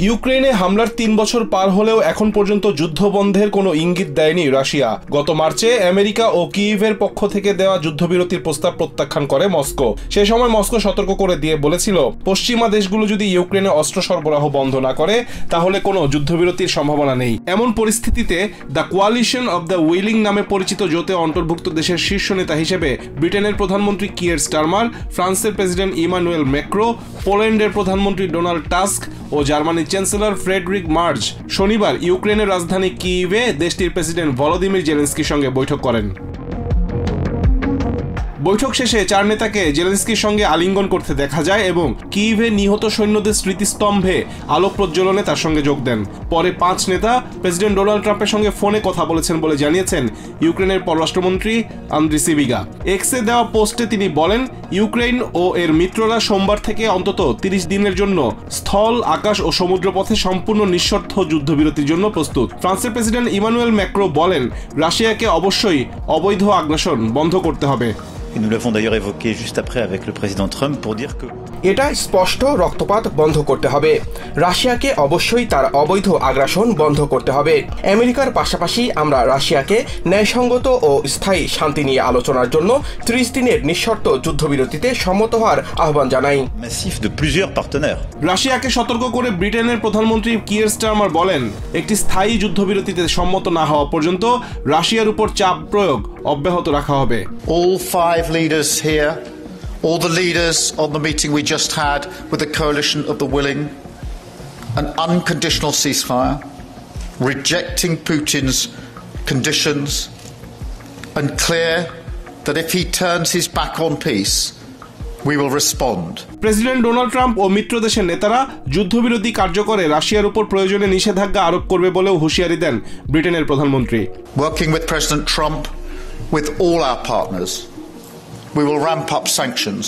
ইউক্রেনে হামলার ৩ বছর পার হলেও এখন পর্যন্ত যুদ্ধবন্ধের কোনো ইঙ্গিত দেয়নি রাশিয়া। গত মার্চে আমেরিকা ও কিয়েভের পক্ষ থেকে দেওয়া যুদ্ধবিরতির প্রস্তাব প্রত্যাখ্যান করে মস্কো। সে সময় মস্কো সতর্ক করে দিয়ে বলেছিল, পশ্চিমা দেশগুলো যদি ইউক্রেনে অস্ত্র সরবরাহ বন্ধ না করে তাহলে কোনো যুদ্ধবিরতির সম্ভাবনা নেই। এমন পরিস্থিতিতে the coalition of the willing নামে পরিচিত জোটে অন্তর্ভুক্ত দেশের শীর্ষ নেতা হিসেবে ব্রিটেনের প্রধানমন্ত্রী কিয়ের স্টারমার, ফ্রান্সের প্রেসিডেন্ট ইমানুয়েল ম্যাক্রো, পোল্যান্ডের প্রধানমন্ত্রী ডোনাল্ড টাস্ক ও জার্মানির চ্যান্সেলর ফ্রেডরিক মার্জ শনিবার ইউক্রেনের রাজধানী কিয়েভে দেশটির প্রেসিডেন্ট ভলোদিমির জেলেনস্কির সঙ্গে বৈঠক করেন। বৈঠক শেষে 4 নেতাকে জেলেনস্কির সঙ্গে আলিঙ্গন করতে দেখা যায় এবং কিয়েভে নিহত সৈন্যদের স্মৃতিস্তম্ভে আলোক প্রজ্বলনে তার সঙ্গে যোগ দেন। পরে 5 নেতা প্রেসিডেন্ট ডোনাল্ড ট্রাম্পের সঙ্গে ফোনে কথা বলেছেন বলে জানিয়েছেন ইউক্রেনের পররাষ্ট্রমন্ত্রী আন্দ্রি সিবিগা। এক্সে দেওয়া পোস্টে তিনি বলেন, ইউক্রেন ও এর মিত্ররা সোমবার থেকে অন্তত 30 দিনের জন্য স্থল, আকাশ ও সমুদ্রপথে সম্পূর্ণ নিঃশর্ত যুদ্ধবিরতির জন্য প্রস্তুত। ফ্রান্সের প্রেসিডেন্ট ইমানুয়েল ম্যাক্রো বলেন, রাশিয়াকে অবশ্যই অবৈধ আগ্রাসন বন্ধ করতে হবে। Nous l'avons d'ailleurs évoqué juste après avec le président Trump pour dire que এটা স্পষ্ট, রক্তপাত বন্ধ করতে হবে। রাশিয়াকে অবশ্যই তার অবৈধ আগ্রাসন বন্ধ করতে হবে। আমেরিকার পাশাপাশি আমরা রাশিয়াকে ন্যায়সঙ্গত ও স্থায়ী শান্তি নিয়ে আলোচনার জন্য 30 দিনের নিঃশর্ত যুদ্ধবিরতিতে সম্মত হওয়ার আহ্বান জানাই। massif de plusieurs partenaires. রাশিয়াকে সতর্ক করে ব্রিটেনের প্রধানমন্ত্রী কিয়ের স্টারমার বলেন, একটি স্থায়ী যুদ্ধবিরতিতে সম্মত না হওয়া পর্যন্ত রাশিয়ার উপর চাপ প্রয়োগ অব্যাহত রাখা হবে। All 5 leaders here, all the leaders on the meeting we just had with the coalition of the willing, an unconditional ceasefire, rejecting Putin's conditions, and clear that if he turns his back on peace, we will respond. President Donald Trump ও মিত্র দেশের নেতারা যুদ্ধবিরতি কার্যকরে রাশিয়ার উপর প্রয়োজনে নিষেধাজ্ঞা আরোপ করবে বলেও হুঁশিয়ারি দেন ব্রিটেনের প্রধানমন্ত্রী। Working with President Trump, with all our partners, we will ramp up sanctions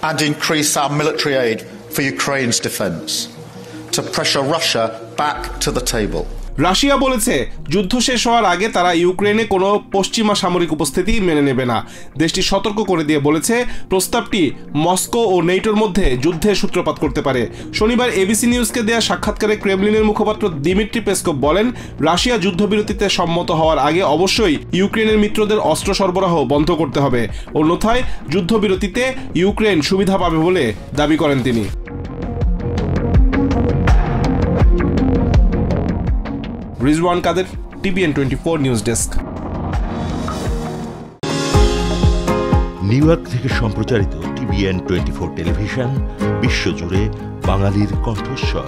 and increase our military aid for Ukraine's defense to pressure Russia back to the table. Russia বলেছে, যুদ্ধ শেষ হওয়ার আগে তারা ইউক্রেনে কোনো পশ্চিমা সামরিক উপস্থিতি মেনে নেবে না। দেশটি সতর্ক করে দিয়ে বলেছে, প্রস্তাবটি মস্কো ও নেটোর মধ্যে যুদ্ধের সূত্রপাত করতে পারে। শনিবার এবিসি নিউজকে দেয়া সাক্ষাৎকারে ক্রেমলিনের মুখপাত্র দিমিত্রি পেসকভ বলেন, রাশিয়া যুদ্ধবিরতিতে সম্মত হওয়ার আগে অবশ্যই ইউক্রেনের মিত্রদের অস্ত্র সরবরাহ বন্ধ করতে হবে, অন্যথায় যুদ্ধবিরতিতে ইউক্রেন সুবিধা পাবে বলে দাবি করেন তিনি। Rizwan Kader, TBN 24 news desk. New York থেকে সম্প্রচারিত টিবিএন 24 টেলিভিশন বিশ্বজুড়ে বাঙালির কণ্ঠস্বর।